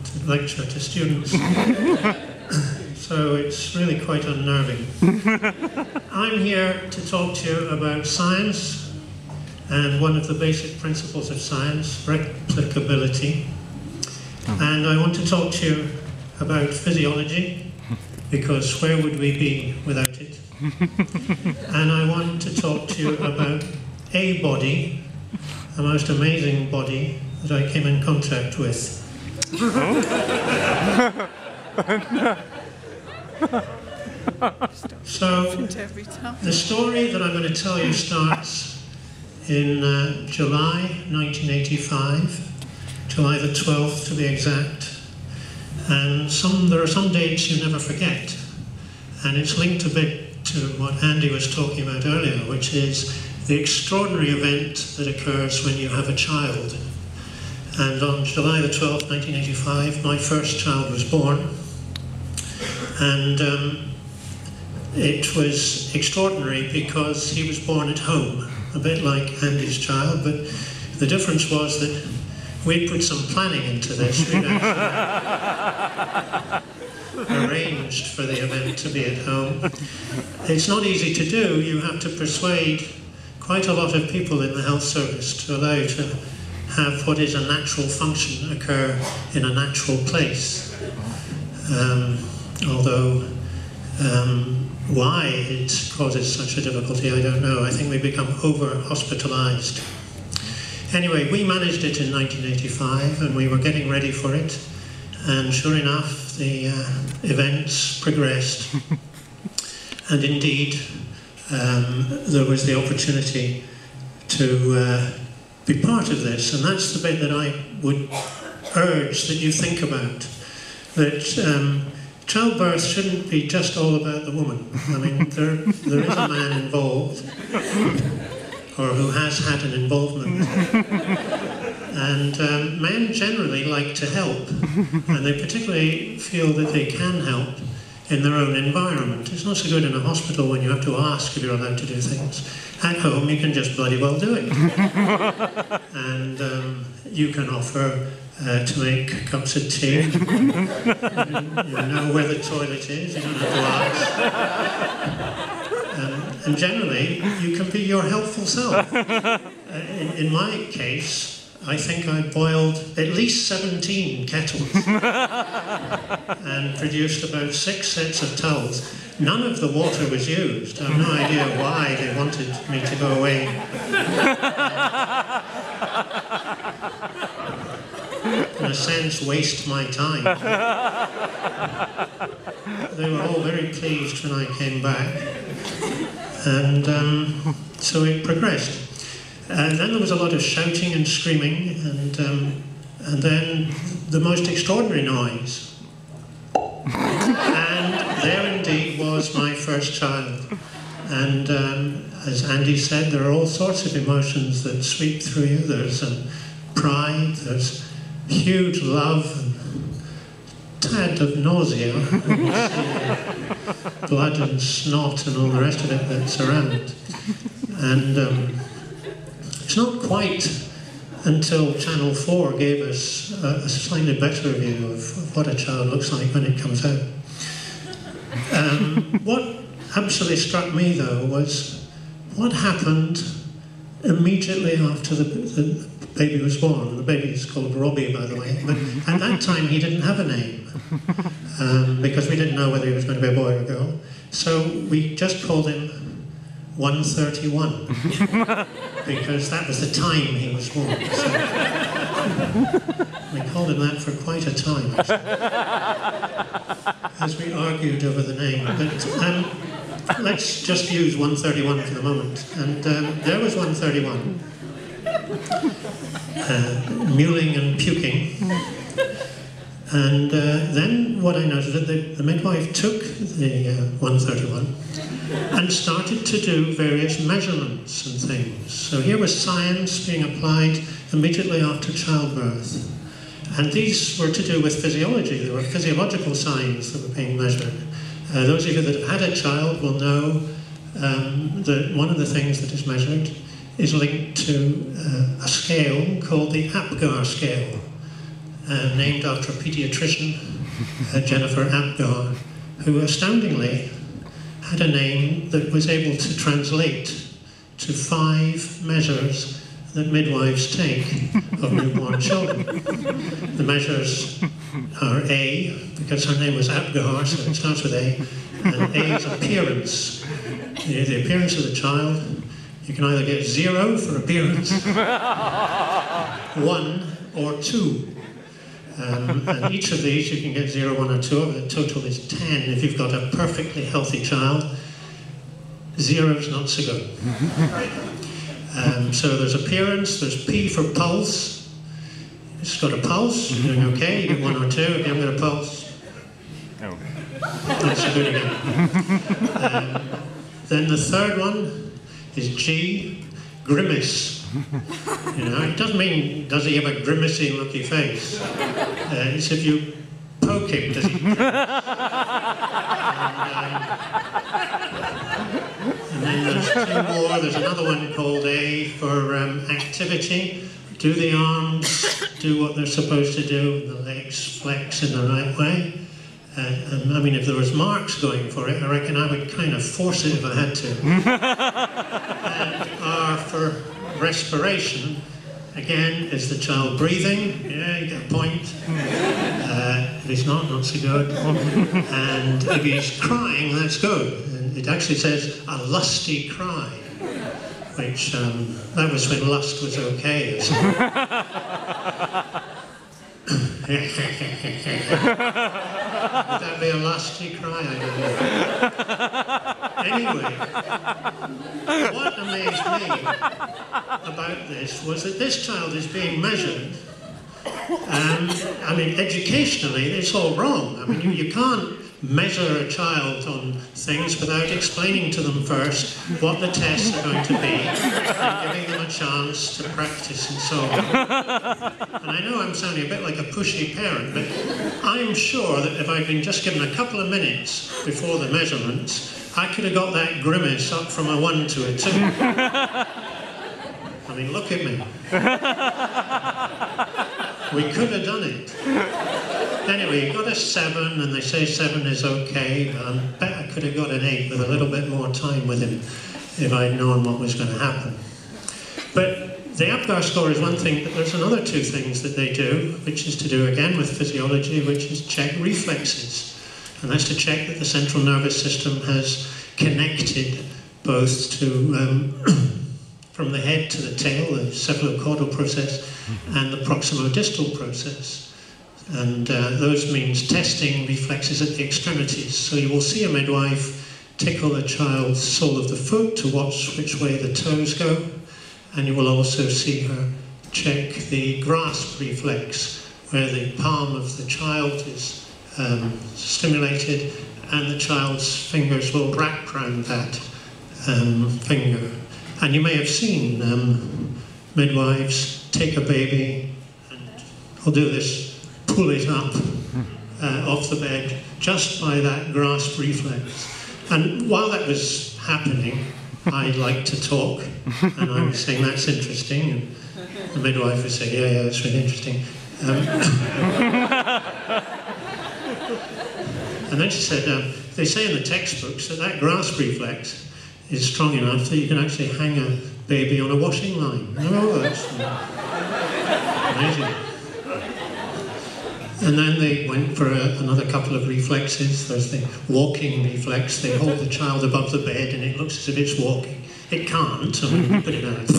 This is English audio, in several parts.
to lecture to students. So it's really quite unnerving. I'm here to talk to you about science and one of the basic principles of science, replicability. And I want to talk to you about physiology, because where would we be without it? And I want to talk to you about a body, the most amazing body that I came in contact with. So, the story that I'm going to tell you starts in July 1985, July the 12th to be exact. And there are some dates you never forget. And it's linked a bit to what Andy was talking about earlier, which is the extraordinary event that occurs when you have a child. And on July the 12th, 1985, my first child was born. And it was extraordinary because he was born at home, a bit like Andy's child, but the difference was that we'd put some planning into this. We'd actually arranged for the event to be at home. It's not easy to do. You have to persuade quite a lot of people in the health service to allow you to have what is a natural function occur in a natural place. Although why it causes such a difficulty, I don't know. I think we become over-hospitalized. Anyway, we managed it in 1985, and we were getting ready for it. And sure enough, the events progressed. And indeed, there was the opportunity to be part of this. And that's the bit that I would urge that you think about. That childbirth shouldn't be just all about the woman. I mean, there is a man involved, or who has had an involvement. And men generally like to help, and they particularly feel that they can help in their own environment. It's not so good in a hospital when you have to ask if you're allowed to do things. At home, you can just bloody well do it. And you can offer to make cups of tea. You know where the toilet is, you don't have to ask. And generally, you can be your helpful self. In my case, I think I boiled at least 17 kettles and produced about 6 sets of towels. None of the water was used. I have no idea why they wanted me to go away. In a sense, waste my time. They were all very pleased when I came back. And so it progressed. And then there was a lot of shouting and screaming, and then the most extraordinary noise. And there indeed was my first child. And as Andy said, there are all sorts of emotions that sweep through you. There's pride, there's huge love, and a tad of nausea. Blood and snot and all the rest of it that's around. And it's not quite until Channel 4 gave us a slightly better view of what a child looks like when it comes out. What absolutely struck me, though, was what happened immediately after the baby was born. The baby is called Robbie, by the way, but at that time he didn't have a name, because we didn't know whether he was going to be a boy or a girl. So we just called him 131, because that was the time he was born. So we called him that for quite a time, as we argued over the name. But let's just use 131 for the moment. And there was 131, mewling and puking. And then what I noticed that the midwife took the 131 and started to do various measurements and things. So here was science being applied immediately after childbirth. And these were to do with physiology. There were physiological signs that were being measured. Those of you that have had a child will know that one of the things that is measured is linked to a scale called the APGAR scale. named after a paediatrician, Jennifer Apgar, who astoundingly had a name that was able to translate to 5 measures that midwives take of newborn children. The measures are A, because her name was Apgar, so it starts with A, and A is appearance. The appearance of the child. You can either get 0 for appearance, 1 or 2. And each of these you can get 0, 1 or 2. The total is 10 if you've got a perfectly healthy child. 0 is not so good. So there's appearance, there's P for pulse. It's got a pulse, you're doing okay, you get 1 or 2. If you haven't got a pulse, that's good again. Then the third one is G, grimace. You know, it doesn't mean does he have a grimacing looky face. It's if you poke him, does he grimace? And then there's 2 more. There's another one called A for activity. Do the arms do what they're supposed to do? And the legs flex in the right way? And I mean, if there was marks going for it, I reckon I would kind of force it if I had to. And R for respiration. Again, is the child breathing? Yeah, you get a point. If he's not so good. And if he's crying, that's good. And it actually says a lusty cry, which that was when lust was okay. Would that be a lusty cry? I don't know. Anyway, what amazed me about this was that this child is being measured. I mean, educationally, it's all wrong. I mean, you can't measure a child on things without explaining to them first what the tests are going to be and giving them a chance to practice and so on. And I know I'm sounding a bit like a pushy parent, but I'm sure that if I'd been just given a couple of minutes before the measurements, I could have got that grimace up from a 1 to a 2. I mean, look at me. We could have done it. Anyway, got a 7, and they say 7 is okay, but I bet I could have got an 8 with a little bit more time with him if I'd known what was going to happen. But the Apgar score is one thing, but there's another 2 things that they do, which is to do again with physiology, which is check reflexes. And that's to check that the central nervous system has connected both to from the head to the tail, the cephalocaudal process, and the proximodistal process. And those means testing reflexes at the extremities. So you will see a midwife tickle a child's sole of the foot to watch which way the toes go, and you will also see her check the grasp reflex, where the palm of the child is stimulated and the child's fingers will wrap around that finger. And you may have seen midwives take a baby and I'll do this, pull it up off the bed just by that grasp reflex. And while that was happening, I liked to talk, and I was saying, that's interesting, and the midwife would say, yeah, that's really interesting. And then she said, they say in the textbooks that that grasp reflex is strong enough that you can actually hang a baby on a washing line. Oh, that's amazing. And then they went for another couple of reflexes. There's the walking reflex. They hold the child above the bed and it looks as if it's walking. It can't, so we put it out.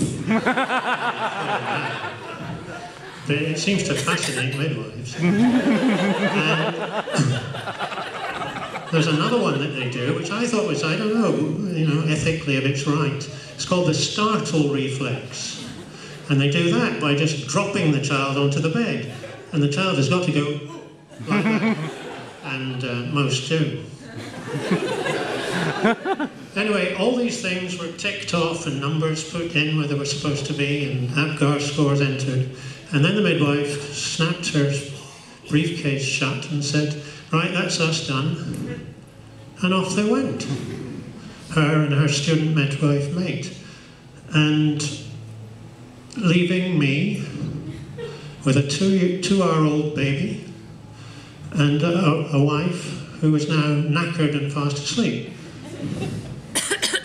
But it seems to fascinate midwives. And there's another one that they do, which I thought was, I don't know, ethically if it's right. It's called the startle reflex. And they do that by just dropping the child onto the bed. And the child has got to go like that. And most do. Anyway, all these things were ticked off and numbers put in where they were supposed to be and Apgar scores entered. And then the midwife snapped her briefcase shut and said, right, that's us done. And off they went. Her and her student midwife mate. And leaving me with a two-hour-old baby and a wife who was now knackered and fast asleep.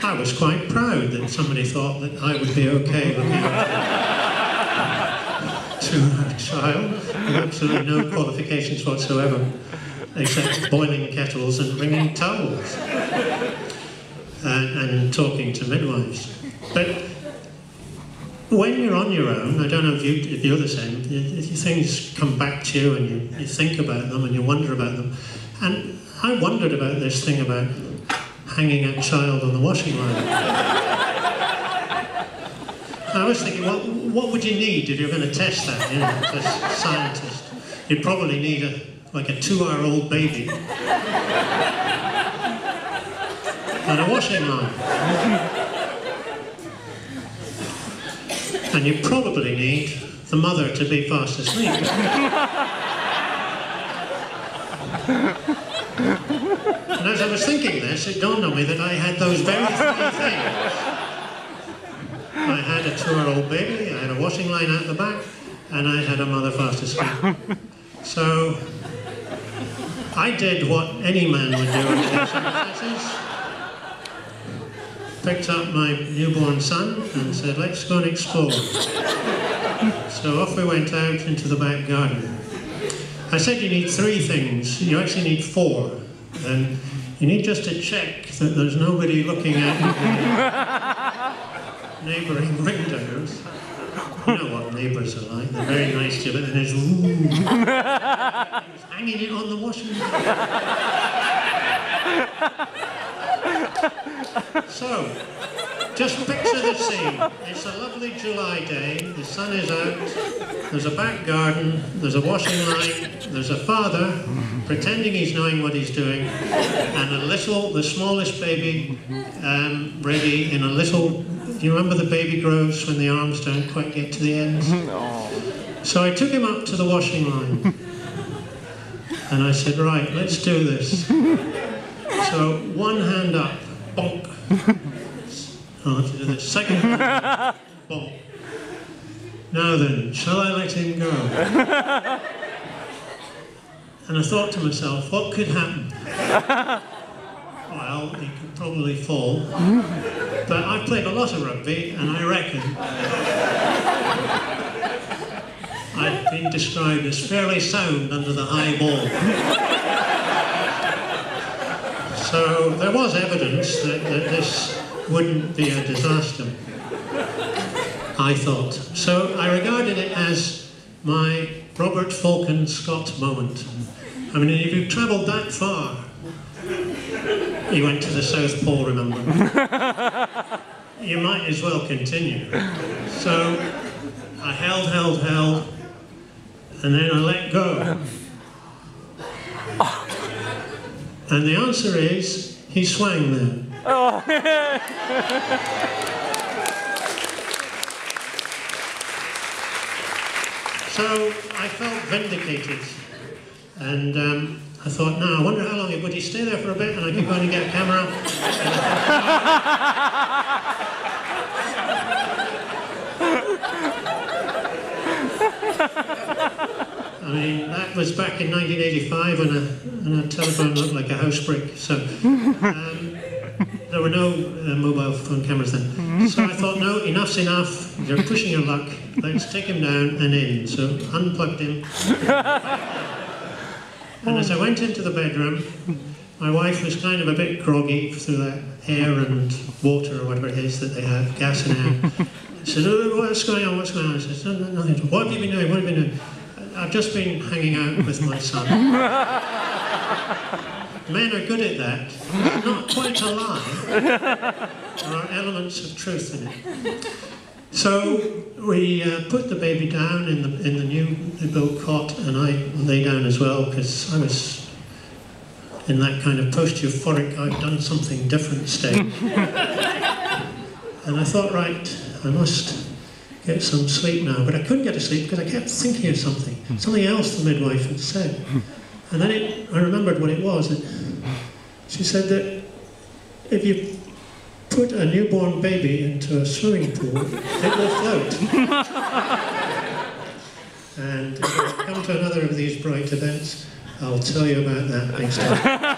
I was quite proud that somebody thought that I would be okay looking after a child with absolutely no qualifications whatsoever, except boiling kettles and wringing towels and talking to midwives. But when you're on your own, I don't know if you're the same, things come back to you and you think about them and you wonder about them. And I wondered about this thing about hanging a child on the washing line. I was thinking, well, what would you need if you're going to test that, you know, as a scientist? You'd probably need a 2-hour-old baby and a washing line. And you probably need the mother to be fast asleep. And as I was thinking this, it dawned on me that I had those very three things. I had a 2-hour-old baby, I had a washing line out the back, and I had a mother fast asleep. So I did what any man would do in those circumstances. Picked up my newborn son and said, let's go and explore. So off we went out into the back garden. I said you need 3 things, you actually need 4. And you need just to check that there's nobody looking at the neighbouring windows. You know what neighbours are like, they're very nice to you, but then there's hanging it on the washing machine. So, just picture the scene. It's a lovely July day, the sun is out, there's a back garden, there's a washing line, there's a father pretending he's knowing what he's doing, and the smallest baby ready in a little, you remember the baby grows when the arms don't quite get to the ends? So I took him up to the washing line, and I said, right, let's do this. So, one hand up, bonk. I'll have to do this. Second hand up, bonk. Now then, shall I let him go? And I thought to myself, what could happen? Well, he could probably fall. But I've played a lot of rugby, and I reckon I've been described as fairly sound under the high ball. So there was evidence that this wouldn't be a disaster, I thought. So I regarded it as my Robert Falcon Scott moment. I mean, if you've travelled that far, he went to the South Pole, remember? You might as well continue. So I held, and then I let go. And the answer is, he swang then. Oh. So I felt vindicated. And I thought, no, I wonder how long would he stay there for a bit, and I could go and get a camera. I mean, that was back in 1985 when a telephone looked like a house brick, so there were no mobile phone cameras then. So I thought, no, enough's enough, you're pushing your luck, let's take him down and in. So unplugged him. And as I went into the bedroom, my wife was kind of a bit groggy through that air and water or whatever it is that they have, gas and air. She said, oh, what's going on, what's going on? I said, no, nothing. What have you been doing, what have you been doing? I've just been hanging out with my son. Men are good at that. It's not quite a lie. There are elements of truth in it. So we put the baby down in the new built cot, and I lay down as well because I was in that kind of post-euphoric, I've done something different state. And I thought, right, I must get some sleep now, but I couldn't get to sleep because I kept thinking of something else the midwife had said. And then I remembered what it was. She said that if you put a newborn baby into a swimming pool, it will float. And if I come to another of these bright events, I'll tell you about that next time.